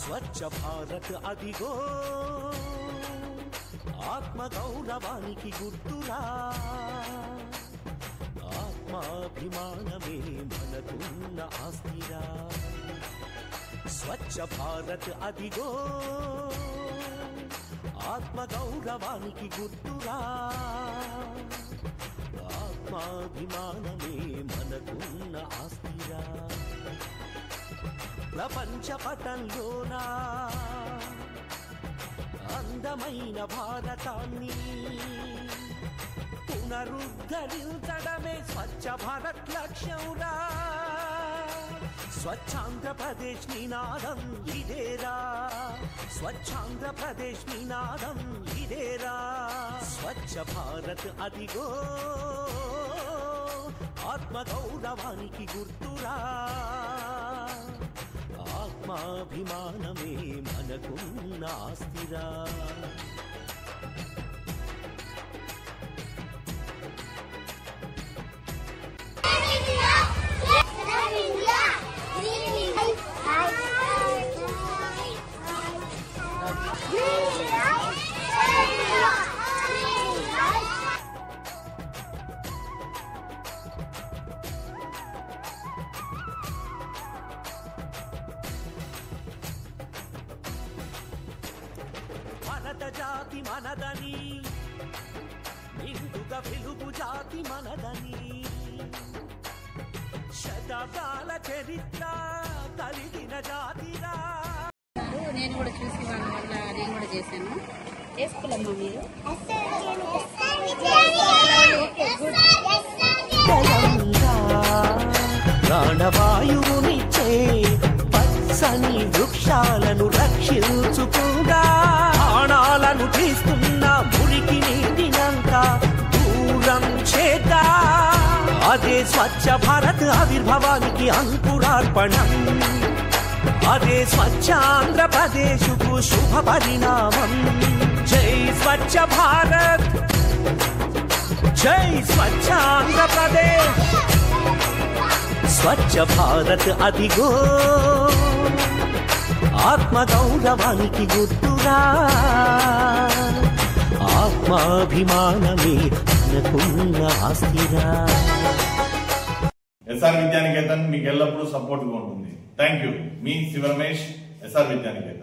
స్వచ్ఛ భారత్ అదిగో ఆత్మ గౌరవానికి గుర్తురా ఆత్మాభిమానమే మనకున్న ఆస్తిరా స్వచ్ఛ భారత్ అదిగో ఆత్మ గౌరవానికి గుర్తురా ఆత్మాభిమానమే మనకున్న ఆస్తిరా ప్రపంచ పటంలోనా అందమైన భారతాన్ని పునరుద్ధరించడమే స్వచ్ఛ భారత్ లక్ష్యంరా స్వచ్ఛాంధ్రప్రదేశ్ నినాదం ఇదేరా స్వచ్ఛాంధ్రప్రదేశ్ నినాదం ఇదేరా స్వచ్ఛ భారత్ అదిగో ఆత్మ గౌరవానికి గుర్తురా ఆత్మాభిమానమే మనకున్న ఆస్తిరా భారత జాతి మనదని నిండుగా వెలుగు జాతి మనదని శతాబ్దాల చరిత్ర కలిగిన జాతిరా నేను కూడా చూసి వాళ్ళ వల్ల నేను కూడా చేశాను ఏ స్కూల్ అమ్మా మీరు ప్రాణవాయువునిచ్చే పచ్చని వృక్షాలను రక్షించుకుందా ప్రాణాలను తీస్తున్న మురికి నీటినంతా దూరం చేద్దా అదే స్వచ్ఛ భారత్ ఆవిర్భావానికి అంకురార్పణం అదే స్వచ్ఛ ఆంధ్రప్రదేశ్కు శుభ పరిణామం జై స్వచ్ఛ భారత్ జై స్వచ్ఛ ఆంధ్రప్రదేశ్ స్వచ్ఛ భారత్ అదిగో ఆత్మ గౌరవానికి గుర్తురా ఆత్మాభిమానమే మనకున్న ఆస్తిరా ఎస్ఆర్ విద్యానికేతన్ మీకు ఎల్లప్పుడూ సపోర్ట్ గా ఉంటుంది. Thank you. మీ శివ రమేష్, ఎస్ఆర్ విద్యానికేతన్.